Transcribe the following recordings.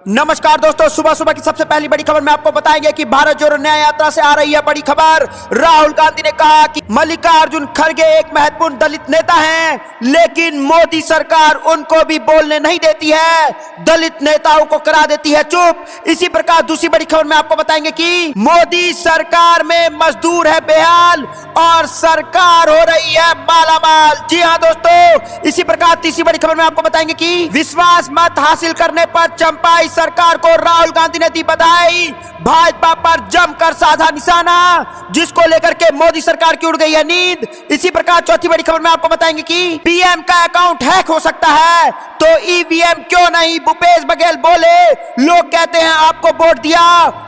नमस्कार दोस्तों, सुबह सुबह की सबसे पहली बड़ी खबर में आपको बताएंगे कि भारत जोड़ो न्याय यात्रा से आ रही है बड़ी खबर। राहुल गांधी ने कहा कि मल्लिकार्जुन खड़गे एक महत्वपूर्ण दलित नेता हैं, लेकिन मोदी सरकार उनको भी बोलने नहीं देती है, दलित नेताओं को करा देती है चुप। इसी प्रकार दूसरी बड़ी खबर में आपको बताएंगे कि मोदी सरकार में मजदूर है बेहाल और सरकार हो रही है मालामाल। जी हाँ दोस्तों, इसी प्रकार तीसरी बड़ी खबर में आपको बताएंगे कि विश्वास मत हासिल करने पर चंपाई सरकार को राहुल गांधी ने दी बधाई। भाजपा पर जमकर साधा निशाना, जिसको लेकर के मोदी सरकार की उड़ गई है नींद। इसी प्रकार चौथी बड़ी खबर में आपको बताएंगे कि पीएम का अकाउंट हैक हो सकता है तो ईवीएम क्यों नहीं, भूपेश बघेल बोले। लोग कहते हैं आपको वोट दिया,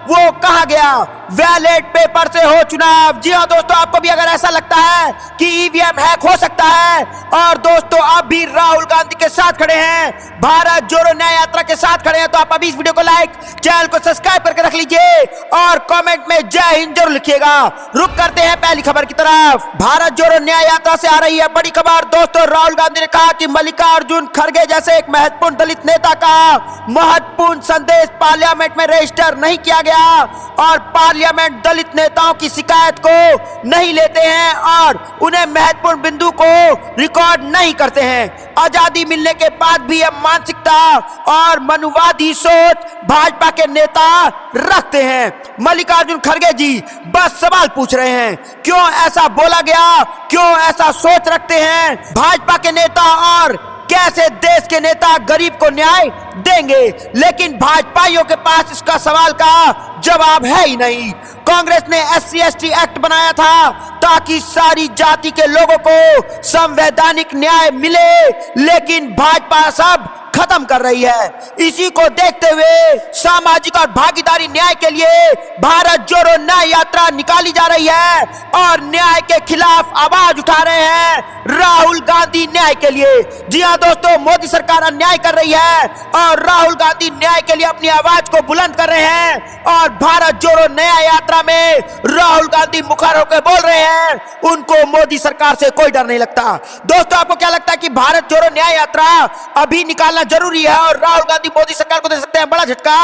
वो कहा गया, बैलेट पेपर से हो चुनाव। जी हाँ दोस्तों, आपको भी अगर ऐसा लगता है कि ईवीएम हैक हो सकता है और दोस्तों आप भी राहुल गांधी के साथ खड़े हैं, भारत जोड़ो न्याय यात्रा के साथ खड़े हैं, तो आप अभी इस वीडियो को लाइक, चैनल को सब्सक्राइब करके रख लीजिए और कमेंट में जय हिंद जरूर लिखिएगा। रुक करते हैं पहली खबर की तरफ। भारत जोड़ो न्याय यात्रा से आ रही है बड़ी खबर। दोस्तों राहुल गांधी ने कहा कि मल्लिकार्जुन खड़गे जैसे एक महत्वपूर्ण दलित नेता का महत्वपूर्ण संदेश पार्लियामेंट में रजिस्टर नहीं किया गया और पार्लियामेंट दलित नेताओं की शिकायत को नहीं लेते हैं और उन्हें महत्वपूर्ण बिंदु को रिकॉर्ड नहीं करते हैं। आजादी मिलने के बाद भी यह मानसिकता और मनुवादी सोच भाजपा के नेता रखते हैं। मल्लिकार्जुन खड़गे जी बस सवाल पूछ रहे हैं, क्यों ऐसा बोला गया, क्यों ऐसा सोच रखते हैं भाजपा के नेता और कैसे देश के नेता गरीब को न्याय देंगे। लेकिन भाजपाइयों के पास इसका सवाल का जवाब है ही नहीं। कांग्रेस ने SC/ST एक्ट बनाया था ताकि सारी जाति के लोगों को संवैधानिक न्याय मिले, लेकिन भाजपा सब खत्म कर रही है। इसी को देखते हुए सामाजिक और भागीदारी न्याय के लिए भारत जोड़ो न्याय यात्रा निकाली जा रही है और न्याय के खिलाफ आवाज उठा रहे हैं राहुल गांधी न्याय के लिए। जी हाँ दोस्तों, मोदी सरकार अन्याय कर रही है और राहुल गांधी न्याय के लिए अपनी आवाज को बुलंद कर रहे हैं और भारत जोड़ो न्याय यात्रा में राहुल गांधी मुखर होकर बोल रहे हैं, उनको मोदी सरकार से कोई डर नहीं लगता। दोस्तों आपको क्या लगता है कि भारत जोड़ो न्याय यात्रा अभी निकालना जरूरी है और राहुल गांधी मोदी सरकार को दे सकते हैं बड़ा झटका?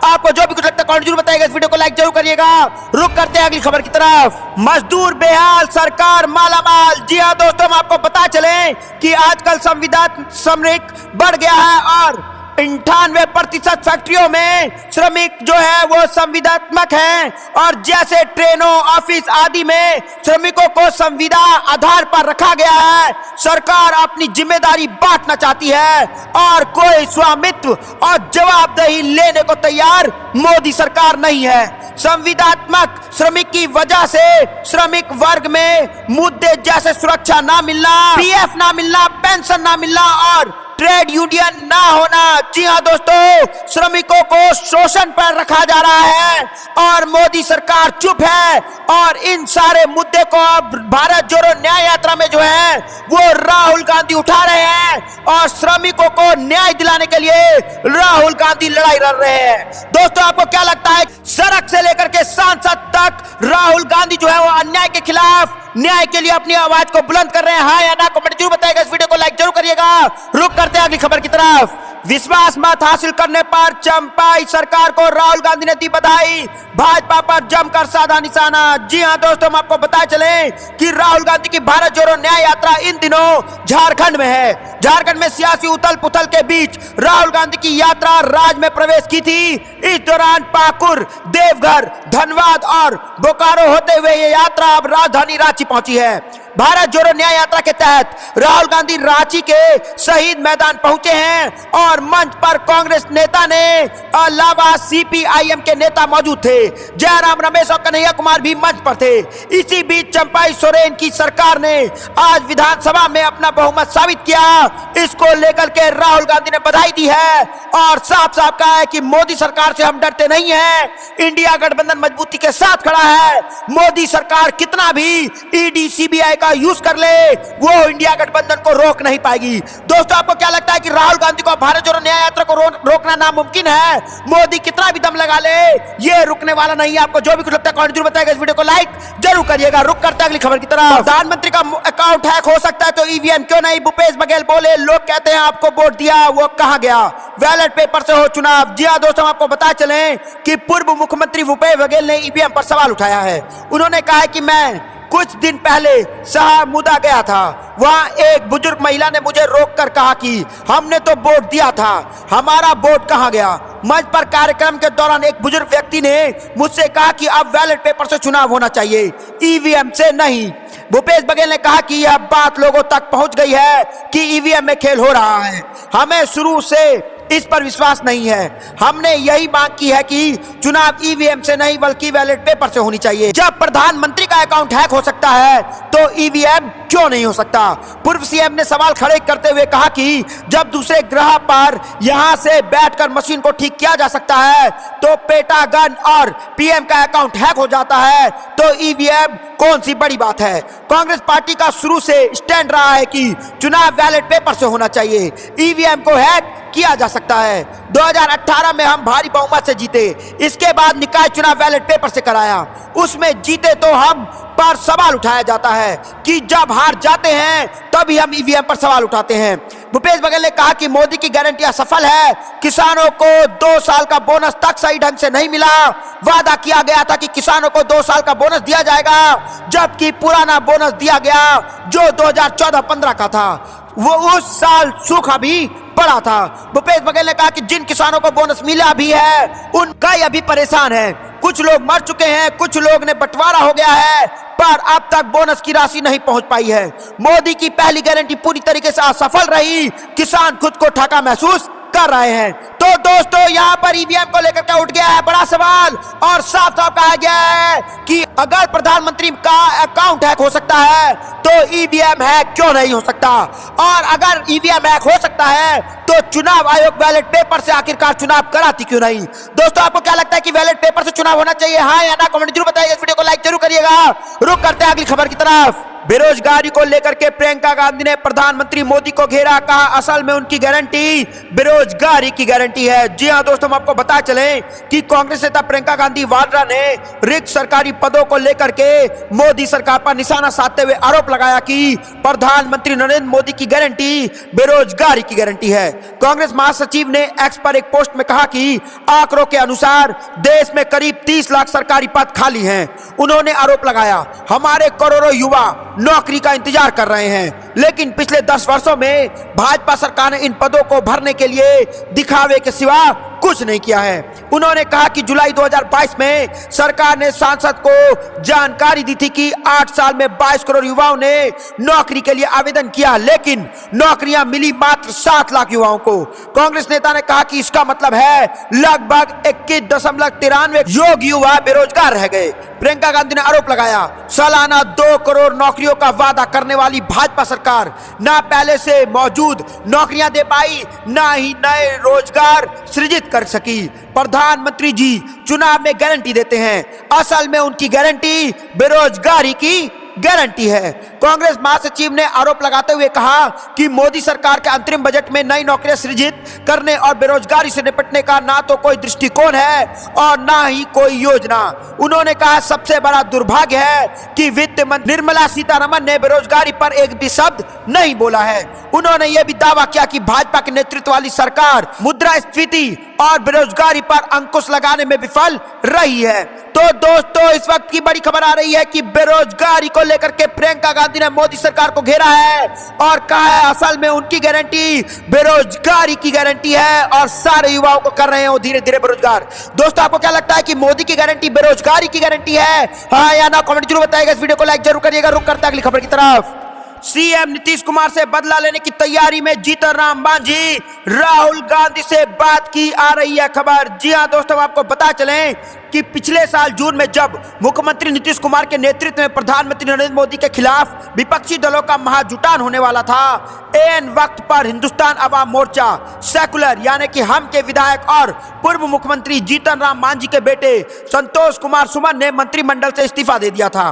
आपको जो भी कुछ लगता है कमेंट जरूर बताइएगा, इस वीडियो को लाइक जरूर करिएगा। रुक करते हैं अगली खबर की तरफ। मजदूर बेहाल, सरकार मालामाल। जी हाँ दोस्तों, हम आपको पता चले कि आजकल संविदा श्रमिक बढ़ गया है और 98% फैक्ट्रियों में श्रमिक जो है वो संविदात्मक हैं और जैसे ट्रेनों, ऑफिस आदि में श्रमिकों को संविदा आधार पर रखा गया है, सरकार अपनी जिम्मेदारी बांटना चाहती है और कोई स्वामित्व और जवाबदेही लेने को तैयार मोदी सरकार नहीं है। संविदात्मक श्रमिक की वजह से श्रमिक वर्ग में मुद्दे जैसे सुरक्षा ना मिलना, पीएफ ना मिलना, पेंशन ना मिलना और ट्रेड यूनियन ना होना। जी हाँ दोस्तों, श्रमिकों को शोषण पर रखा जा रहा है और मोदी सरकार चुप है और इन सारे मुद्दे को अब भारत जोड़ो न्याय यात्रा में जो है वो राहुल गांधी उठा रहे हैं और श्रमिकों को न्याय दिलाने के लिए राहुल गांधी लड़ाई लड़ रहे हैं। दोस्तों आपको क्या लगता है, सड़क से लेकर के सांसद तक राहुल गांधी जो है वो अन्याय के खिलाफ न्याय के लिए अपनी आवाज को बुलंद कर रहे हैं, हाँ या ना? कमेंट जरूर बताइएगा, इस वीडियो को लाइक जरूर करिएगा। रुक करते हैं अगली खबर की तरफ। विश्वास मत हासिल करने पर चंपाई सरकार को राहुल गांधी ने दी बधाई, भाजपा पर जमकर साधा निशाना। जी हां दोस्तों, हम आपको बता चले कि राहुल गांधी की भारत जोड़ो न्याय यात्रा इन दिनों झारखंड में है। झारखंड में सियासी उथल पुथल के बीच राहुल गांधी की यात्रा राज्य में प्रवेश की थी। इस दौरान पाकुर, देवघर, धनबाद और बोकारो होते हुए ये यात्रा अब राजधानी रांची पहुंची है। भारत जोड़ो न्याय यात्रा के तहत राहुल गांधी रांची के शहीद मैदान पहुंचे हैं और मंच पर कांग्रेस नेता ने अलावा CPIM के नेता मौजूद थे। जयराम रमेश और कन्हैया कुमार भी मंच पर थे। इसी बीच चंपाई सोरेन की सरकार ने आज विधानसभा में अपना बहुमत साबित किया। इसको लेकर के राहुल गांधी ने बधाई दी है और साफ साफ कहा है कि मोदी सरकार से हम डरते नहीं हैं, इंडिया गठबंधन मजबूती के साथ खड़ा है। मोदी सरकार कितना भी ED CBI का यूज कर ले, वो इंडिया गठबंधन को रोक नहीं पाएगी। दोस्तों, आपको क्या लगता है कि राहुल गांधी को भारत जोड़ो न्याय यात्रा को रोकना नामुमकिन है? मोदी कितना भी दम लगा ले, ये रुकने वाला नहीं है। आपको जो भी कुछ लगता है कमेंट जरूर बताइएगा। इस वीडियो को लाइक जरूर करिएगा। रुक करते हैं अगली खबर की तरफ। प्रधानमंत्री का अकाउंट हैक हो सकता है तो ईवीएम क्यों नहीं? भूपेश बघेल बोले, लोग कहते हैं आपको वोट दिया, वो कहां गया? बैलेट पेपर से हो चुनाव। जी हां दोस्तों, आपको बता चलें कि पूर्व मुख्यमंत्री भूपेश बघेल ने ईवीएम पर सवाल उठाया है। उन्होंने कहा है कि मैं कुछ दिन पहले शाहमुदा गया था, वहां एक बुजुर्ग महिला ने मुझे रोककर कहा कि हमने तो वोट दिया था, हमारा वोट कहां गया? मंच पर कार्यक्रम के दौरान एक बुजुर्ग व्यक्ति ने मुझसे कहा कि अब बैलेट पेपर से चुनाव होना चाहिए, ईवीएम से नहीं। भूपेश बघेल ने कहा कि यह बात लोगों तक पहुंच गई है कि ईवीएम में खेल हो रहा है। हमें शुरू से इस पर विश्वास नहीं है। हमने यही मांग की है कि चुनाव ईवीएम से नहीं बल्कि बैलेट पेपर से होनी चाहिए। जब प्रधानमंत्री का अकाउंट हैक हो सकता है तो ईवीएम क्यों नहीं हो सकता? पूर्व सीएम ने सवाल खड़े करते हुए कहा कि जब दूसरे ग्रह पर यहां से बैठकर मशीन को ठीक किया जा सकता है तो पेंटागन और पीएम का अकाउंट हैक हो जाता है तो ईवीएम कौन सी बड़ी बात है? कांग्रेस पार्टी का शुरू से स्टैंड रहा है कि चुनाव बैलेट पेपर से होना चाहिए, ईवीएम को हैक किया जा सकता है। 2018 में हम भारी बहुमत से जीते, इसके बाद निकाय चुनाव बैलेट पेपर से कराया, उसमें जीते तो हम पर सवाल उठाया जाता है कि जब हार जाते हैं तभी हम ईवीएम पर सवाल उठाते हैं। भूपेश बघेल ने कहा कि मोदी की गारंटी असफल है, किसानों को 2 साल का बोनस तक सही ढंग से नहीं मिला। वादा किया गया था कि किसानों को 2 साल का बोनस दिया जाएगा, जबकि पुराना बोनस दिया गया जो 2014-15 का था, वो उस साल सूखा भी पड़ा था। भूपेश बघेल ने कहा कि जिन किसानों को बोनस मिला भी है उनका अभी परेशान है, कुछ लोग मर चुके हैं, कुछ लोग ने बंटवारा हो गया है, पर अब तक बोनस की राशि नहीं पहुंच पाई है। मोदी की पहली गारंटी पूरी तरीके से असफल रही, किसान खुद को ठगा महसूस कर रहे हैं। तो दोस्तों, यहाँ पर ईवीएम को लेकर के उठ गया है बड़ा सवाल और साफ साफ कहा गया है कि अगर प्रधानमंत्री का अकाउंट हैक हो सकता है तो ईवीएम हैक क्यों नहीं हो सकता? और अगर ईवीएम हैक हो सकता है तो चुनाव आयोग बैलेट पेपर से आखिरकार चुनाव कराती क्यों नहीं? दोस्तों, आपको क्या लगता है कि बैलेट पेपर से चुनाव होना चाहिए, हाँ या ना? कमेंट जरूर बताइए। इस वीडियो को लाइक जरूर करिएगा। रुक करते हैं अगली खबर की तरफ। बेरोजगारी को लेकर के प्रियंका गांधी ने प्रधानमंत्री मोदी को घेरा, कहा असल में उनकी गारंटी बेरोजगारी की गारंटी है। जी हां दोस्तों, हम आपको बता चलें कि कांग्रेस नेता प्रियंका गांधी वाड्रा ने रिक्त सरकारी पदों को लेकर के मोदी सरकार पर निशाना साधते हुए आरोप लगाया कि प्रधानमंत्री नरेंद्र मोदी की गारंटी बेरोजगारी की गारंटी है। कांग्रेस महासचिव ने एक्स पर एक पोस्ट में कहा कि आंकड़ों के अनुसार देश में करीब 30 लाख सरकारी पद खाली हैं। उन्होंने आरोप लगाया, हमारे करोड़ों युवा नौकरी का इंतजार कर रहे हैं, लेकिन पिछले 10 वर्षों में भाजपा सरकार ने इन पदों को भरने के लिए दिखावे के सिवा कुछ नहीं किया है। उन्होंने कहा कि जुलाई 2022 में सरकार ने सांसद को जानकारी दी थी कि 8 साल में 22 करोड़ युवाओं ने नौकरी के लिए आवेदन किया, लेकिन नौकरियां मिली मात्र 7 लाख युवाओं को। कांग्रेस नेता ने कहा कि इसका मतलब है लगभग 21.93 योग्य युवा बेरोजगार रह गए। प्रियंका गांधी ने आरोप लगाया, सालाना 2 करोड़ नौकरियों का वादा करने वाली भाजपा सरकार ना पहले से मौजूद नौकरियां दे पाई, ना ही नए रोजगार सृजित कर सकी। प्रधानमंत्री जी चुनाव में गारंटी देते हैं, असल में उनकी गारंटी बेरोजगारी की गारंटी है। कांग्रेस महासचिव ने आरोप लगाते हुए कहा कि मोदी सरकार के अंतरिम बजट में नई नौकरियां सृजित करने और बेरोजगारी से निपटने का ना तो कोई दृष्टिकोण है और ना ही कोई योजना। उन्होंने कहा सबसे बड़ा दुर्भाग्य है कि वित्त मंत्री निर्मला सीतारमण ने बेरोजगारी पर एक भी शब्द नहीं बोला है। उन्होंने यह भी दावा किया कि भाजपा के नेतृत्व वाली सरकार मुद्रास्फीति और बेरोजगारी पर अंकुश लगाने में विफल रही है। तो दोस्तों, इस वक्त की बड़ी खबर आ रही है कि बेरोजगारी को लेकर के प्रियंका गांधी ने मोदी सरकार को घेरा है और कहा है असल में उनकी गारंटी बेरोजगारी की गारंटी है और सारे युवाओं को कर रहे हैं वो धीरे धीरे बेरोजगार। दोस्तों, आपको क्या लगता है कि मोदी की गारंटी बेरोजगारी की गारंटी है, हाँ या ना? कमेंट जरूर बताइएगा। इस वीडियो को लाइक जरूर करिएगा। रुक करते हैं अगली खबर की तरफ। सीएम नीतीश कुमार से बदला लेने की तैयारी में जीतन राम मांझी, राहुल गांधी से बात की आ रही है खबर। जी हां दोस्तों, आपको बता चलें कि पिछले साल जून में जब मुख्यमंत्री नीतीश कुमार के नेतृत्व में प्रधानमंत्री नरेंद्र मोदी के खिलाफ विपक्षी दलों का महाजुटान होने वाला था, एन वक्त पर हिंदुस्तान अवाम मोर्चा सेकुलर यानी कि हम के विधायक और पूर्व मुख्यमंत्री जीतन राम मांझी के बेटे संतोष कुमार सुमन ने मंत्रिमंडल से इस्तीफा दे दिया था।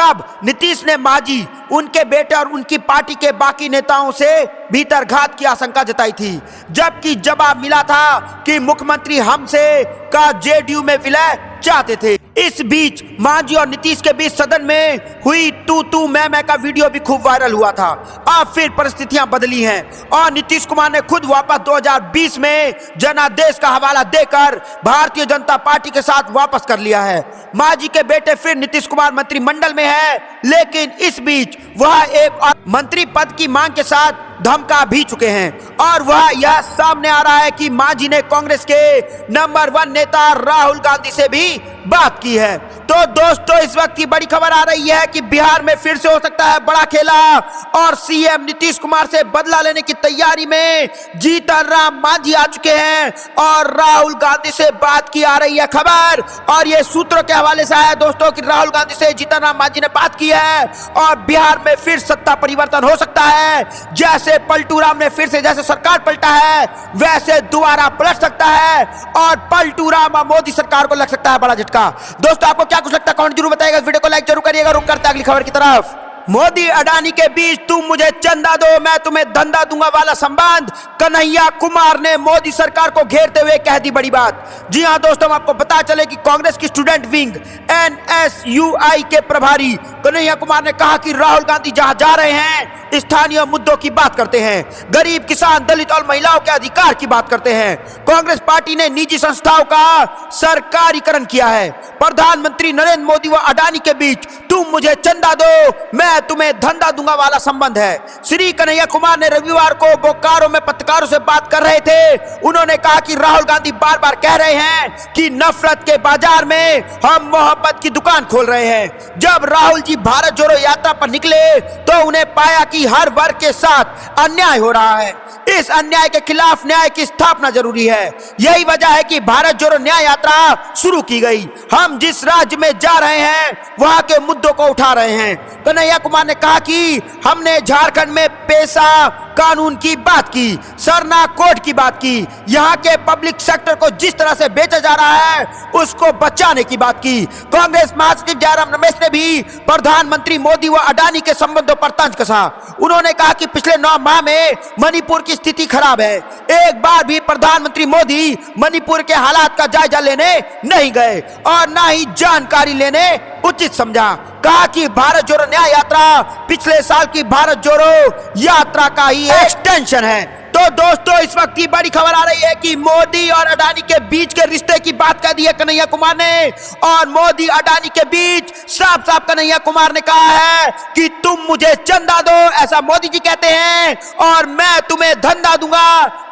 तब नीतीश ने मांझी, उनके बेटे और उनकी पार्टी के बाकी नेताओं से भीतरघात की आशंका जताई थी, जबकि जवाब मिला था कि मुख्यमंत्री हमसे का जेडीयू में विलय चाहते थे। इस बीच मांझी और नीतीश के बीच सदन में हुई तू मैं का वीडियो भी खूब वायरल हुआ था। अब फिर परिस्थितियां बदली हैं और नीतीश कुमार ने खुद वापस 2020 में जनादेश का हवाला देकर भारतीय जनता पार्टी के साथ वापस कर लिया है। मांझी के बेटे फिर नीतीश कुमार मंत्रिमंडल में है, लेकिन इस बीच वह एक और मंत्री पद की मांग के साथ धमका भी चुके हैं और वह यह सामने आ रहा है कि मांझी ने कांग्रेस के नंबर 1 नेता राहुल गांधी से भी बात की है। तो दोस्तों, इस वक्त की बड़ी खबर आ रही है कि बिहार में फिर से हो सकता है बड़ा खेला और सीएम नीतीश कुमार से बदला लेने की तैयारी में जीतन राम मांझी आ चुके हैं और राहुल गांधी से बात की आ रही है खबर। और ये सूत्रों के हवाले से आया दोस्तों कि राहुल गांधी से जीतन राम मांझी ने बात की है और बिहार में फिर सत्ता परिवर्तन हो सकता है। जैसे पलटू राम ने फिर से जैसे सरकार पलटा है, वैसे दोबारा पलट सकता है और पलटू राम और मोदी सरकार को लग सकता है बड़ा झटका। दोस्तों, आपको क्या कुछ लगता है कमेंट जरूर बताइएगा। इस वीडियो को लाइक जरूर करिएगा। रुक करते हैं अगली खबर की तरफ। मोदी अडानी के बीच तुम मुझे चंदा दो मैं तुम्हें धंधा दूंगा वाला संबंध, कन्हैया कुमार ने मोदी सरकार को घेरते हुए कह दी बड़ी बात। जी हां दोस्तों, आपको पता चले कि कांग्रेस की स्टूडेंट विंग NSUI के प्रभारी कन्हैया कुमार ने कहा कि राहुल गांधी जहां जा रहे हैं स्थानीय मुद्दों की बात करते हैं, गरीब किसान दलित और महिलाओं के अधिकार की बात करते हैं। कांग्रेस पार्टी ने निजी संस्थाओं का सरकारीकरण किया है। प्रधानमंत्री नरेंद्र मोदी व अडानी के बीच तुम मुझे चंदा दो मैं तुम्हें धंधा दूंगा वाला संबंध है। श्री कन्हैया कुमार ने रविवार को बोकारो में पत्रकारों से बात कर रहे थे। उन्होंने कहा कि राहुल गांधी बार बार कह रहे हैं कि नफरत के बाजार में हम मोहब्बत की दुकान खोल रहे हैं। जब राहुल जी भारत जोड़ो यात्रा पर निकले तो उन्हें पाया कि हर वर्ग के साथ अन्याय हो रहा है। इस अन्याय के खिलाफ न्याय की स्थापना जरूरी है। यही वजह है कि भारत जोड़ो न्याय यात्रा शुरू की गई। हम जिस राज्य में जा रहे हैं वहां के मुद्दों को उठा रहे हैं। कन्हैया कुमार ने कहा कि हमने झारखंड में पेशा कानून की बात की, सरना कोड की बात की, यहाँ के पब्लिक सेक्टर को जिस तरह से बेचा जा रहा है उसको बचाने की बात की। कांग्रेस महासचिव जयराम रमेश ने भी प्रधानमंत्री मोदी व अडानी के संबंधों पर तंज कसा। उन्होंने कहा कि पिछले 9 माह में मणिपुर की स्थिति खराब है। एक बार भी प्रधानमंत्री मोदी मणिपुर के हालात का जायजा लेने नहीं गए और न ही जानकारी लेने उचित समझा। कहा कि भारत जोड़ो न्याय यात्रा पिछले साल की भारत जोड़ो यात्रा का ही एक्सटेंशन है। तो दोस्तों, इस वक्त की बड़ी खबर आ रही है कि मोदी और अडानी के बीच के रिश्ते की बात कर दी है कन्हैया कुमार ने और मोदी अडानी के बीच साफ साफ कन्हैया कुमार ने कहा है कि तुम मुझे चंदा दो, ऐसा मोदी जी कहते हैं, और मैं तुम्हें धंधा दूंगा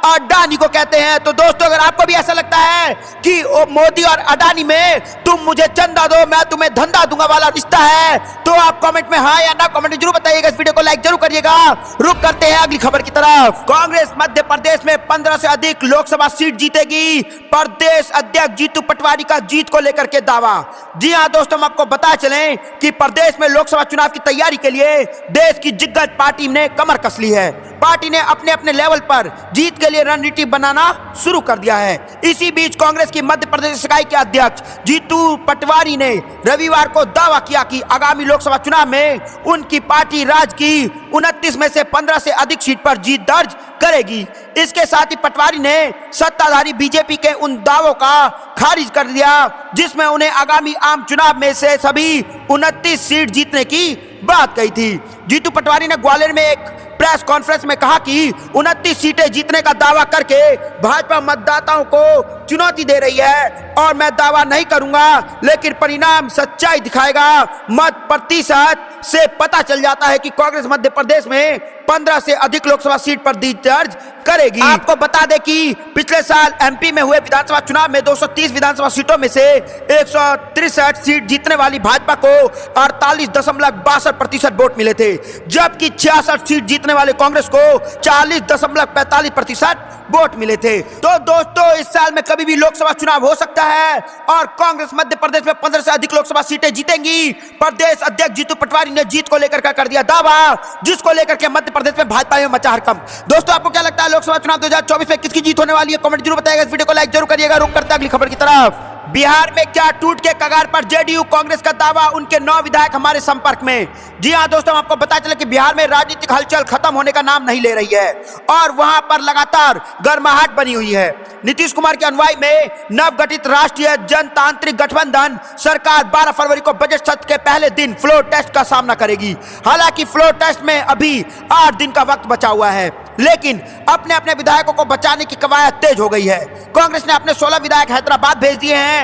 अडानी को कहते हैं। तो दोस्तों, अगर आपको भी ऐसा लगता है कि मोदी और अडानी में तुम मुझे चंदा दो मैं तुम्हें धंधा दूंगा वाला रिश्ता है, तो आप कमेंट में हाँ या ना कमेंट जरूर बताइएगा। इस वीडियो को लाइक जरूर करिएगा। रुक करते हैं अगली खबर की तरफ। कांग्रेस मध्य प्रदेश में 15 से अधिक लोकसभा सीट जीतेगी। प्रदेश अध्यक्ष जीतू पटवारी का जीत को लेकर के दावा। जी हां दोस्तों, हम आपको बता चलें कि प्रदेश में लोकसभा चुनाव की तैयारी के लिए देश की दिग्गज पार्टी ने कमर कस ली है। पार्टी ने अपने अपने लेवल पर जीत के लिए रणनीति बनाना शुरू कर दिया है। इसी बीच कांग्रेस की मध्य प्रदेश इकाई के अध्यक्ष जीतू पटवारी ने रविवार को दावा किया कि आगामी लोकसभा चुनाव में उनकी पार्टी राज्य की 29 में से 15 से अधिक सीट पर जीत दर्ज करेगी। इसके साथ ही पटवारी ने सत्ताधारी बीजेपी के उन दावों का खारिज कर दिया जिसमें उन्हें आगामी आम चुनाव में से सभी 29 सीट जीतने की बात कही थी। जीतू पटवारी ने ग्वालियर में एक प्रेस कॉन्फ्रेंस में कहा कि 29 सीटें जीतने का दावा करके भाजपा मतदाताओं को चुनौती दे रही है और मैं दावा नहीं करूंगा, लेकिन परिणाम सच्चाई दिखाएगा। मत प्रतिशत से पता चल जाता है कि कांग्रेस मध्य प्रदेश में 15 से अधिक लोकसभा सीट पर जीत दर्ज करेगी। आपको बता दें कि पिछले साल एमपी में हुए विधानसभा चुनाव में 230 विधानसभा सीटों में से 163 सीट जीतने वाली भाजपा को 48.62% वोट मिले थे, जबकि 66 सीट जीतने वाले कांग्रेस को 40.45% वोट मिले थे। तो दोस्तों, इस साल में कभी भी लोकसभा चुनाव हो सकता है और कांग्रेस मध्य प्रदेश में 15 से अधिक लोकसभा सीटें जीतेंगी। प्रदेश अध्यक्ष जीतू पटवारी ने जीत को लेकर कर दिया दावा, जिसको लेकर के मध्य प्रदेश में भाजपा में मचा हड़कंप। दोस्तों, आपको क्या लगता है लोकसभा चुनाव 2024 में किसकी जीत होने वाली है? कमेंट जरूर बताइएगा। इस वीडियो को लाइक जरूर करिएगा। रुक करते हैं अगली खबर की तरफ। बिहार में क्या टूट के कगार पर जेडीयू कांग्रेस का दावा, उनके 9 विधायक हमारे संपर्क में। जी हां दोस्तों, हम आपको पता चले कि बिहार में राजनीतिक हलचल खत्म होने का नाम नहीं ले रही है और वहां पर लगातार गर्माहट बनी हुई है। नीतीश कुमार की अगुवाई में नवगठित राष्ट्रीय जनतांत्रिक गठबंधन सरकार 12 फरवरी को बजट सत्र के पहले दिन फ्लोर टेस्ट का सामना करेगी। हालांकि फ्लोर टेस्ट में अभी 8 दिन का वक्त बचा हुआ है, लेकिन अपने अपने विधायकों को बचाने की कवायद तेज हो गई है। कांग्रेस ने अपने 16 विधायक हैदराबाद भेज दिए हैं।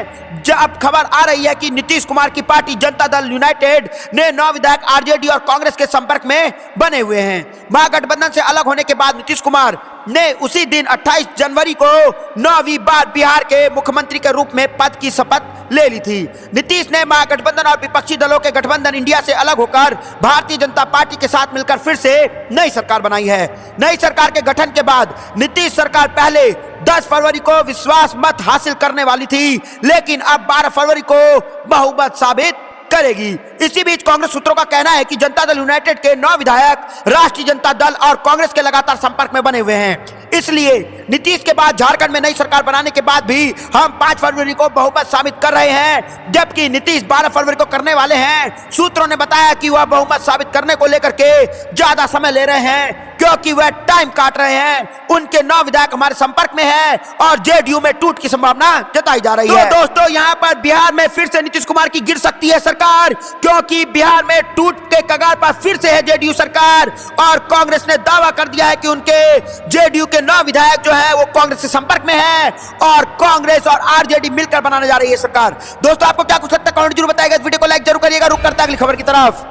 अब खबर आ रही है कि नीतीश कुमार की पार्टी जनता दल यूनाइटेड ने 9 विधायक आरजेडी और कांग्रेस के संपर्क में बने हुए हैं। महागठबंधन से अलग होने के बाद नीतीश कुमार ने उसी दिन 28 जनवरी को 9वीं बार बिहार के मुख्यमंत्री के रूप में पद की शपथ ले ली थी। नीतीश ने महागठबंधन और विपक्षी दलों के गठबंधन इंडिया से अलग होकर भारतीय जनता पार्टी के साथ मिलकर फिर से नई सरकार बनाई है। नई सरकार के गठन के बाद नीतीश सरकार पहले 10 फरवरी को विश्वास मत हासिल करने वाली थी, लेकिन अब 12 फरवरी को बहुमत साबित करेगी। इसी बीच कांग्रेस सूत्रों का कहना है कि जनता दल यूनाइटेड के 9 विधायक राष्ट्रीय जनता दल और कांग्रेस के लगातार संपर्क में बने हुए हैं। इसलिए नीतीश के बाद झारखंड में नई सरकार बनाने के बाद भी हम 5 फरवरी को बहुमत साबित कर रहे हैं, जबकि नीतीश 12 फरवरी को करने वाले हैं। सूत्रों ने बताया कि वह बहुमत साबित करने को लेकर के ज्यादा समय ले रहे हैं क्योंकि वह टाइम काट रहे हैं। उनके 9 विधायक हमारे संपर्क में हैं और जेडीयू में टूट की संभावना जताई जा रही है। दोस्तों, यहाँ पर बिहार में फिर से नीतीश कुमार की गिर सकती है सरकार, क्योंकि बिहार में टूट के कगार पर फिर से है जेडीयू सरकार और कांग्रेस ने दावा कर दिया है कि उनके जेडीयू के 9 विधायक जो है वो कांग्रेस के संपर्क में है और कांग्रेस और आरजेडी मिलकर बनाने जा रही है सरकार। दोस्तों, आपको क्या कुछ लगता है कमेंट जरूर बताइएगा। इस वीडियो को लाइक जरूर करिएगा। रुक करते हैं अगली खबर की तरफ।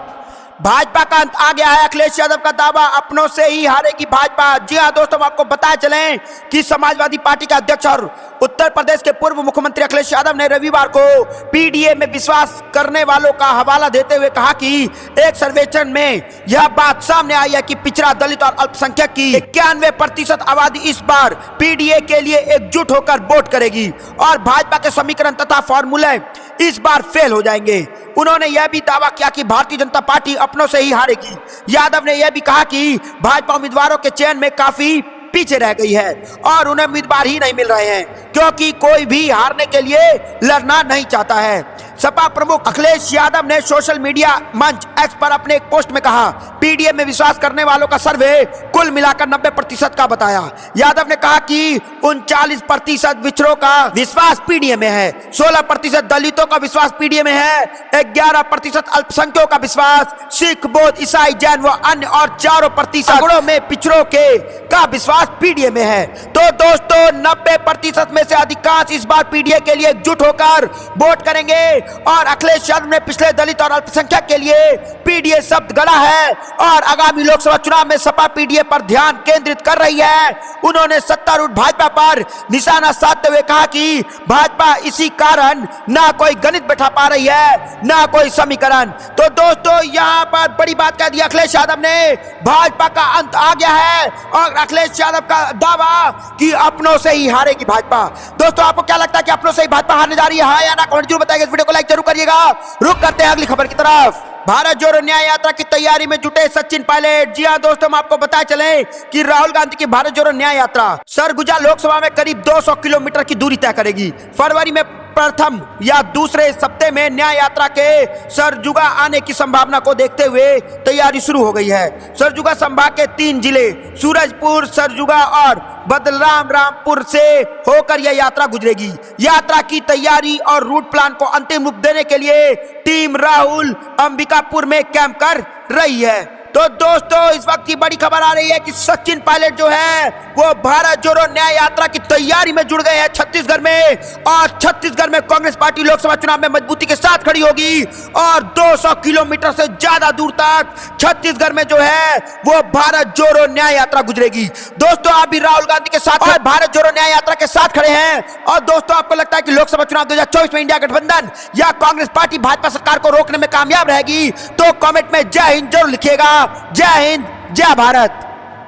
भाजपा का अंत आ गया है, अखिलेश यादव का दावा, अपनों से ही हारेगी भाजपा। जी हां दोस्तों, हम आपको बताया चलें कि समाजवादी पार्टी के अध्यक्ष और उत्तर प्रदेश के पूर्व मुख्यमंत्री अखिलेश यादव ने रविवार को पीडीए में विश्वास करने वालों का हवाला देते हुए कहा कि एक सर्वेक्षण में यह बात सामने आई है कि पिछड़ा, दलित और अल्पसंख्यक की 91% आबादी इस बार पीडीए के लिए एकजुट होकर वोट करेगी और भाजपा के समीकरण तथा फॉर्मूले इस बार फेल हो जाएंगे। उन्होंने यह भी दावा किया कि भारतीय जनता पार्टी अपनों से ही हारेगी। यादव ने यह भी कहा कि भाजपा उम्मीदवारों के चयन में काफी पीछे रह गई है और उन्हें उम्मीदवार ही नहीं मिल रहे हैं क्योंकि कोई भी हारने के लिए लड़ना नहीं चाहता है। सपा प्रमुख अखिलेश यादव ने सोशल मीडिया मंच एक्स पर अपने एक पोस्ट में कहा, पीडीए में विश्वास करने वालों का सर्वे कुल मिलाकर 90% का बताया। यादव ने कहा कि 39% विछड़ों का विश्वास पीडीए में है, 16% दलितों का विश्वास पीडीए में है, 11% अल्पसंख्यकों का विश्वास, सिख, बौद्ध, ईसाई, जैन व अन्य और 4% में पिछड़ों के का विश्वास पीडीए में है। तो दोस्तों, 90% में से अधिकांश इस बार पीडीए के लिए एकजुट होकर वोट करेंगे और अखिलेश यादव ने पिछले दलित और अल्पसंख्यक के लिए पीडीए शब्द गढ़ा है और आगामी लोकसभा चुनाव में सपा पीडीए पर ध्यान केंद्रित कर रही है। उन्होंने सत्तारूढ़ भाजपा पर निशाना साधते हुए कहा कि भाजपा इसी कारण ना कोई गणित बैठा पा रही है ना कोई समीकरण। तो दोस्तों, यहाँ पर बड़ी बात कह दी अखिलेश यादव ने, भाजपा का अंत आ गया है और अखिलेश यादव का दावा कि अपनों से ही हारेगी भाजपा। दोस्तों, आपको क्या लगता है कि अपनों से ही भाजपा हारने जा रही है, हाँ या ना? कमेंट जरूर बताइएगा। इस वीडियो को लाइक जरूर करिएगा। रुक करते हैं अगली खबर की तरफ। भारत जोड़ो न्याय यात्रा की तैयारी में जुटे सचिन पायलट। जी हां दोस्तों, हम आपको बताया चले कि राहुल गांधी की भारत जोड़ो न्याय यात्रा सरगुजा लोकसभा में करीब 200 किलोमीटर की दूरी तय करेगी। फरवरी में प्रथम या दूसरे सप्ताह में न्याय यात्रा के सरजुगा आने की संभावना को देखते हुए तैयारी शुरू हो गई है। सरजुगा संभाग के 3 जिले सूरजपुर, सरजुगा और बदलराम रामपुर से होकर यह यात्रा गुजरेगी। यात्रा की तैयारी और रूट प्लान को अंतिम रूप देने के लिए टीम राहुल अंबिकापुर में कैंप कर रही है। तो दोस्तों, इस वक्त की बड़ी खबर आ रही है कि सचिन पायलट जो है वो भारत जोड़ो न्याय यात्रा की तैयारी में जुड़ गए हैं छत्तीसगढ़ में और छत्तीसगढ़ में कांग्रेस पार्टी लोकसभा चुनाव में मजबूती के साथ खड़ी होगी और 200 किलोमीटर से ज्यादा दूर तक छत्तीसगढ़ में जो है वो भारत जोड़ो न्याय यात्रा गुजरेगी। दोस्तों, आप भी राहुल गांधी के साथ और भारत जोड़ो न्याय यात्रा के साथ खड़े हैं और दोस्तों, आपको लगता है कि लोकसभा चुनाव 2024 में इंडिया गठबंधन या कांग्रेस पार्टी भाजपा सरकार को रोकने में कामयाब रहेगी? तो कमेंट में जय हिंद जरूर लिखिएगा। जय हिंद, जय भारत।